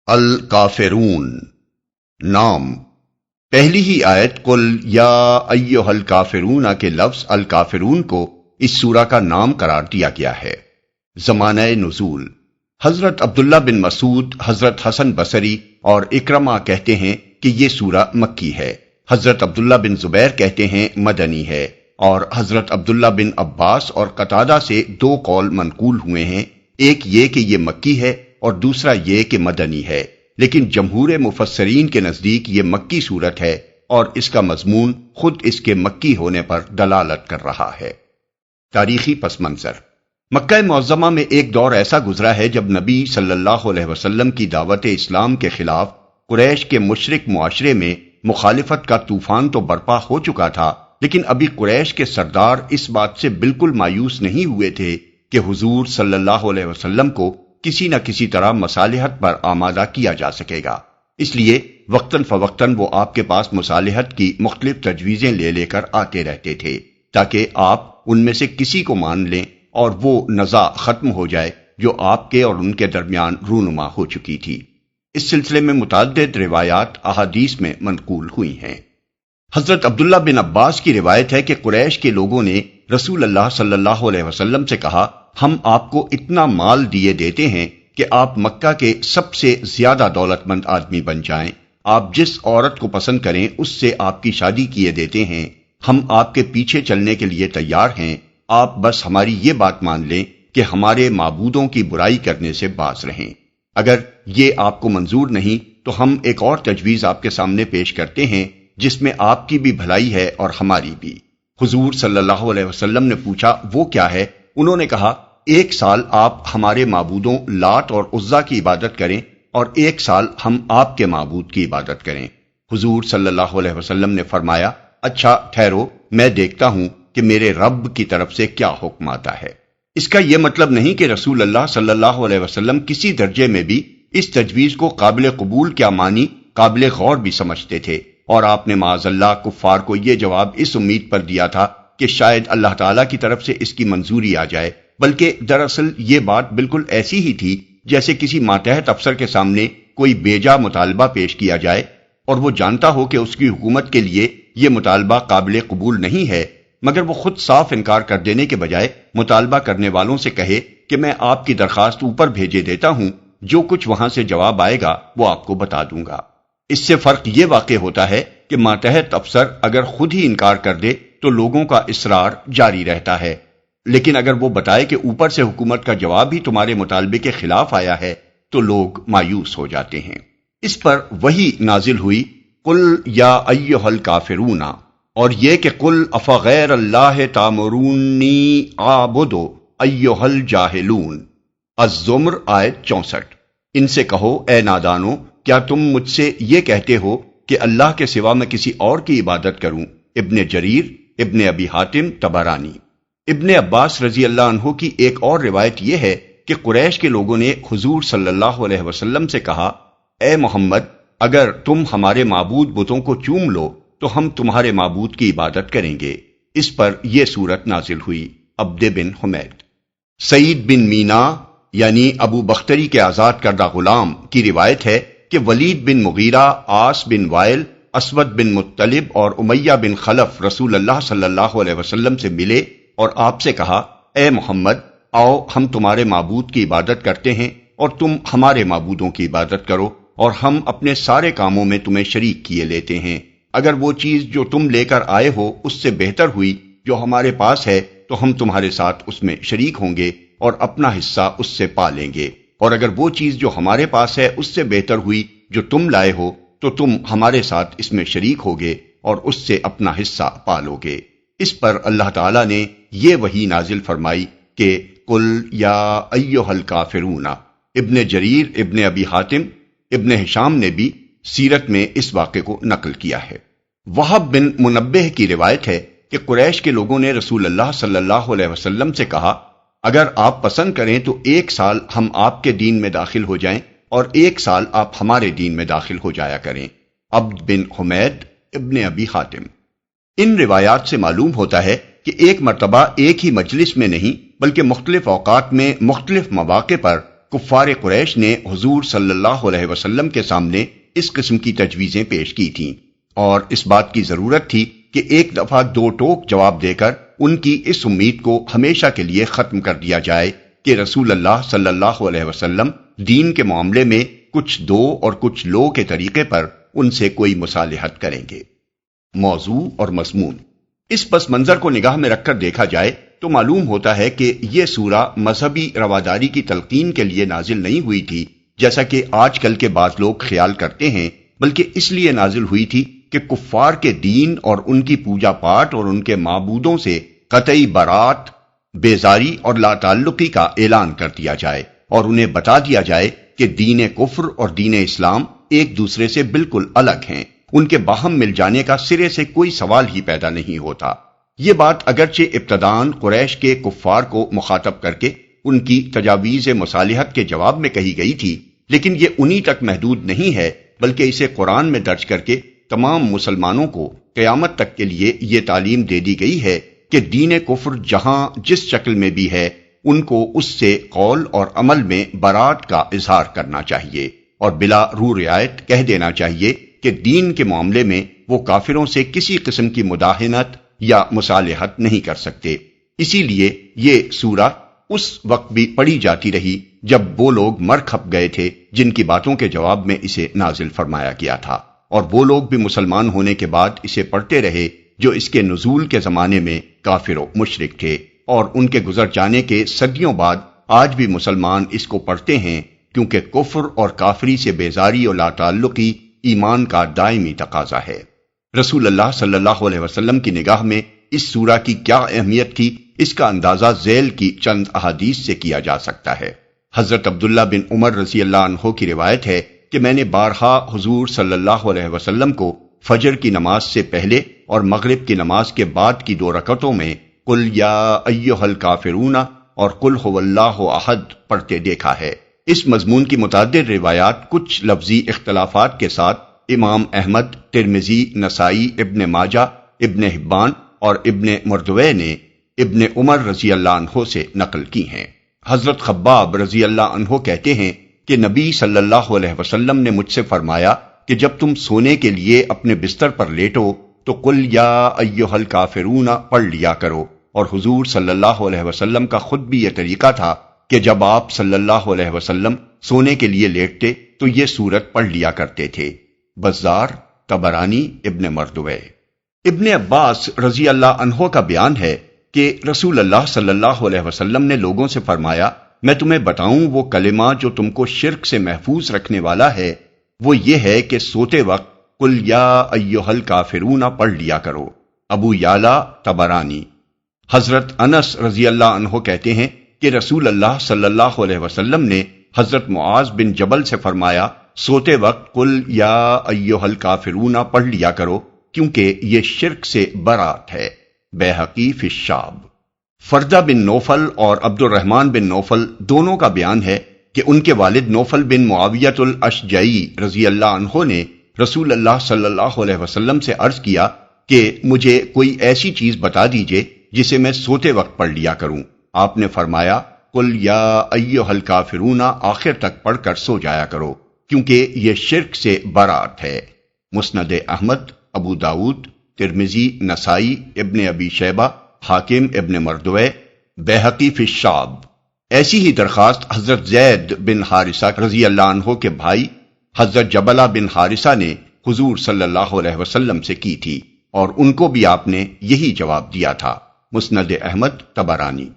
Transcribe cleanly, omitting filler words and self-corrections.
الکافرون نام۔ پہلی ہی آیت قل یا ایھا الکافرون کے لفظ الکافرون کو اس سورہ کا نام قرار دیا گیا ہے۔ زمانہ نزول: حضرت عبداللہ بن مسعود، حضرت حسن بصری اور اکرمہ کہتے ہیں کہ یہ سورہ مکی ہے۔ حضرت عبداللہ بن زبیر کہتے ہیں مدنی ہے، اور حضرت عبداللہ بن عباس اور قتادہ سے دو قول منقول ہوئے ہیں، ایک یہ کہ یہ مکی ہے اور دوسرا یہ کہ مدنی ہے، لیکن جمہور مفسرین کے نزدیک یہ مکی سورت ہے اور اس کا مضمون خود اس کے مکی ہونے پر دلالت کر رہا ہے۔ تاریخی پس منظر: مکہ معظمہ میں ایک دور ایسا گزرا ہے جب نبی صلی اللہ علیہ وسلم کی دعوت اسلام کے خلاف قریش کے مشرک معاشرے میں مخالفت کا طوفان تو برپا ہو چکا تھا، لیکن ابھی قریش کے سردار اس بات سے بالکل مایوس نہیں ہوئے تھے کہ حضور صلی اللہ علیہ وسلم کو کسی نہ کسی طرح مصالحت پر آمادہ کیا جا سکے گا۔ اس لیے وقتاً فوقتاً وہ آپ کے پاس مصالحت کی مختلف تجویزیں لے کر آتے رہتے تھے تاکہ آپ ان میں سے کسی کو مان لیں اور وہ نزاع ختم ہو جائے جو آپ کے اور ان کے درمیان رونما ہو چکی تھی۔ اس سلسلے میں متعدد روایات احادیث میں منقول ہوئی ہیں۔ حضرت عبداللہ بن عباس کی روایت ہے کہ قریش کے لوگوں نے رسول اللہ صلی اللہ علیہ وسلم سے کہا، ہم آپ کو اتنا مال دیے دیتے ہیں کہ آپ مکہ کے سب سے زیادہ دولت مند آدمی بن جائیں، آپ جس عورت کو پسند کریں اس سے آپ کی شادی کیے دیتے ہیں، ہم آپ کے پیچھے چلنے کے لیے تیار ہیں، آپ بس ہماری یہ بات مان لیں کہ ہمارے معبودوں کی برائی کرنے سے باز رہیں۔ اگر یہ آپ کو منظور نہیں تو ہم ایک اور تجویز آپ کے سامنے پیش کرتے ہیں جس میں آپ کی بھی بھلائی ہے اور ہماری بھی۔ حضور صلی اللہ علیہ وسلم نے پوچھا وہ کیا ہے؟ انہوں نے کہا، 1 سال آپ ہمارے معبودوں لات اور عزا کی عبادت کریں اور 1 سال ہم آپ کے معبود کی عبادت کریں۔ حضور صلی اللہ علیہ وسلم نے فرمایا، اچھا ٹھہرو، میں دیکھتا ہوں کہ میرے رب کی طرف سے کیا حکم آتا ہے۔ اس کا یہ مطلب نہیں کہ رسول اللہ صلی اللہ علیہ وسلم کسی درجے میں بھی اس تجویز کو قابل قبول کیا مانی، قابل غور بھی سمجھتے تھے، اور آپ نے معاذ اللہ کفار کو یہ جواب اس امید پر دیا تھا کہ شاید اللہ تعالیٰ کی طرف سے اس کی منظوری آ جائے، بلکہ دراصل یہ بات بالکل ایسی ہی تھی جیسے کسی ماتحت افسر کے سامنے کوئی بیجا مطالبہ پیش کیا جائے اور وہ جانتا ہو کہ اس کی حکومت کے لیے یہ مطالبہ قابل قبول نہیں ہے، مگر وہ خود صاف انکار کر دینے کے بجائے مطالبہ کرنے والوں سے کہے کہ میں آپ کی درخواست اوپر بھیجے دیتا ہوں، جو کچھ وہاں سے جواب آئے گا وہ آپ کو بتا دوں گا۔ اس سے فرق یہ واقع ہوتا ہے کہ ماتحت افسر اگر خود ہی انکار کر دے تو لوگوں کا اصرار جاری رہتا ہے، لیکن اگر وہ بتائے کہ اوپر سے حکومت کا جواب ہی تمہارے مطالبے کے خلاف آیا ہے تو لوگ مایوس ہو جاتے ہیں۔ اس پر وحی نازل ہوئی، قل یا ایھا الکافرون، اور یہ کہ قل افغیر اللہ تامرونی اعبد ایھا الجاہلون۔ الزمر آیت 64۔ ان سے کہو اے نادانو، کیا تم مجھ سے یہ کہتے ہو کہ اللہ کے سوا میں کسی اور کی عبادت کروں؟ ابن جریر، ابن ابی حاتم، طبرانی۔ ابن عباس رضی اللہ عنہ کی ایک اور روایت یہ ہے کہ قریش کے لوگوں نے حضور صلی اللہ علیہ وسلم سے کہا، اے محمد، اگر تم ہمارے معبود بتوں کو چوم لو تو ہم تمہارے معبود کی عبادت کریں گے۔ اس پر یہ سورت نازل ہوئی۔ عبد بن حمید۔ سعید بن مینا یعنی ابو بختری کے آزاد کردہ غلام کی روایت ہے کہ ولید بن مغیرہ، عاص بن وائل، اسود بن مطلب اور امیہ بن خلف رسول اللہ صلی اللہ علیہ وسلم سے ملے اور آپ سے کہا، اے محمد، آؤ ہم تمہارے معبود کی عبادت کرتے ہیں اور تم ہمارے معبودوں کی عبادت کرو، اور ہم اپنے سارے کاموں میں تمہیں شریک کیے لیتے ہیں۔ اگر وہ چیز جو تم لے کر آئے ہو اس سے بہتر ہوئی جو ہمارے پاس ہے تو ہم تمہارے ساتھ اس میں شریک ہوں گے اور اپنا حصہ اس سے پا لیں گے، اور اگر وہ چیز جو ہمارے پاس ہے اس سے بہتر ہوئی جو تم لائے ہو تو تم ہمارے ساتھ اس میں شریک ہوگے اور اس سے اپنا حصہ پا لو گے۔ اس پر اللہ تعالیٰ نے یہ وحی نازل فرمائی کہ قل یا ایھا الکافرون۔ ابن جریر، ابن ابی حاتم، ابن ہشام نے بھی سیرت میں اس واقعے کو نقل کیا ہے۔ وہب بن منبہ کی روایت ہے کہ قریش کے لوگوں نے رسول اللہ صلی اللہ علیہ وسلم سے کہا، اگر آپ پسند کریں تو 1 سال ہم آپ کے دین میں داخل ہو جائیں اور 1 سال آپ ہمارے دین میں داخل ہو جایا کریں۔ عبد بن حمید، ابن ابی حاتم۔ ان روایات سے معلوم ہوتا ہے کہ ایک مرتبہ ایک ہی مجلس میں نہیں بلکہ مختلف اوقات میں مختلف مواقع پر کفار قریش نے حضور صلی اللہ علیہ وسلم کے سامنے اس قسم کی تجویزیں پیش کی تھیں، اور اس بات کی ضرورت تھی کہ ایک دفعہ دو ٹوک جواب دے کر ان کی اس امید کو ہمیشہ کے لیے ختم کر دیا جائے کہ رسول اللہ صلی اللہ علیہ وسلم دین کے معاملے میں کچھ دو اور کچھ لو کے طریقے پر ان سے کوئی مصالحت کریں گے۔ موضوع اور مضمون۔ اس پس منظر کو نگاہ میں رکھ کر دیکھا جائے تو معلوم ہوتا ہے کہ یہ سورہ مذہبی رواداری کی تلقین کے لیے نازل نہیں ہوئی تھی جیسا کہ آج کل کے بعض لوگ خیال کرتے ہیں، بلکہ اس لیے نازل ہوئی تھی کہ کفار کے دین اور ان کی پوجا پاٹ اور ان کے معبودوں سے قطعی برات، بیزاری اور لا تعلقی کا اعلان کر دیا جائے، اور انہیں بتا دیا جائے کہ دین کفر اور دین اسلام ایک دوسرے سے بالکل الگ ہیں، ان کے باہم مل جانے کا سرے سے کوئی سوال ہی پیدا نہیں ہوتا۔ یہ بات اگرچہ ابتداً قریش کے کفار کو مخاطب کر کے ان کی تجاویز مصالحت کے جواب میں کہی گئی تھی، لیکن یہ انہی تک محدود نہیں ہے، بلکہ اسے قرآن میں درج کر کے تمام مسلمانوں کو قیامت تک کے لیے یہ تعلیم دے دی گئی ہے کہ دین کفر جہاں جس شکل میں بھی ہے ان کو اس سے قول اور عمل میں برات کا اظہار کرنا چاہیے، اور بلا رو رعایت کہہ دینا چاہیے کہ دین کے معاملے میں وہ کافروں سے کسی قسم کی مداہنت یا مصالحت نہیں کر سکتے۔ اسی لیے یہ سورہ اس وقت بھی پڑھی جاتی رہی جب وہ لوگ مر کھپ گئے تھے جن کی باتوں کے جواب میں اسے نازل فرمایا گیا تھا، اور وہ لوگ بھی مسلمان ہونے کے بعد اسے پڑھتے رہے جو اس کے نزول کے زمانے میں کافر و مشرک تھے، اور ان کے گزر جانے کے صدیوں بعد آج بھی مسلمان اس کو پڑھتے ہیں، کیونکہ کفر اور کافری سے بیزاری اور لا تعلقی ایمان کا دائمی تقاضا ہے۔ رسول اللہ صلی اللہ علیہ وسلم کی نگاہ میں اس سورہ کی کیا اہمیت تھی، اس کا اندازہ ذیل کی چند احادیث سے کیا جا سکتا ہے۔ حضرت عبداللہ بن عمر رضی اللہ عنہ کی روایت ہے کہ میں نے بارہا حضور صلی اللہ علیہ وسلم کو فجر کی نماز سے پہلے اور مغرب کی نماز کے بعد کی 2 رکعتوں میں قل یا ایھا الکافرون اور قل ھو اللہ احد پڑھتے دیکھا ہے۔ اس مضمون کی متعدد روایات کچھ لفظی اختلافات کے ساتھ امام احمد، ترمذی، نسائی، ابن ماجہ، ابن حبان اور ابن مردوے نے ابن عمر رضی اللہ عنہ سے نقل کی ہیں۔ حضرت خباب رضی اللہ عنہ کہتے ہیں کہ نبی صلی اللہ علیہ وسلم نے مجھ سے فرمایا کہ جب تم سونے کے لیے اپنے بستر پر لیٹو تو قل یا ایھا الکافرون پڑھ لیا کرو، اور حضور صلی اللہ علیہ وسلم کا خود بھی یہ طریقہ تھا کہ جب آپ صلی اللہ علیہ وسلم سونے کے لیے لیٹتے تو یہ سورت پڑھ لیا کرتے تھے۔ بزار، طبرانی، ابن مردوے۔ ابن عباس رضی اللہ عنہ کا بیان ہے کہ رسول اللہ صلی اللہ علیہ وسلم نے لوگوں سے فرمایا، میں تمہیں بتاؤں وہ کلمہ جو تم کو شرک سے محفوظ رکھنے والا ہے، وہ یہ ہے کہ سوتے وقت قل یا ایھا الکافرون پڑھ لیا کرو۔ ابو یعلا، طبرانی۔ حضرت انس رضی اللہ عنہ کہتے ہیں کہ رسول اللہ صلی اللہ علیہ وسلم نے حضرت معاذ بن جبل سے فرمایا، سوتے وقت قل یا ایھا الکافرون پڑھ لیا کرو، کیونکہ یہ شرک سے برات ہے۔ بیہقی فی الشعب۔ فردہ بن نوفل اور عبد الرحمن بن نوفل دونوں کا بیان ہے کہ ان کے والد نوفل بن معاویۃ الاشجعی رضی اللہ عنہ نے رسول اللہ صلی اللہ علیہ وسلم سے عرض کیا کہ مجھے کوئی ایسی چیز بتا دیجئے جسے میں سوتے وقت پڑھ لیا کروں۔ آپ نے فرمایا، قل یا ایھا الکافرون آخر تک پڑھ کر سو جایا کرو، کیونکہ یہ شرک سے برات ہے۔ مسند احمد، ابو داؤد، ترمذی، نسائی، ابن ابی شیبہ، حاکم، ابن مردوے، بیہقی فی الشعب۔ ایسی ہی درخواست حضرت زید بن حارثہ رضی اللہ عنہ کے بھائی حضرت جبلہ بن حارثہ نے حضور صلی اللہ علیہ وسلم سے کی تھی، اور ان کو بھی آپ نے یہی جواب دیا تھا۔ مسند احمد، طبرانی۔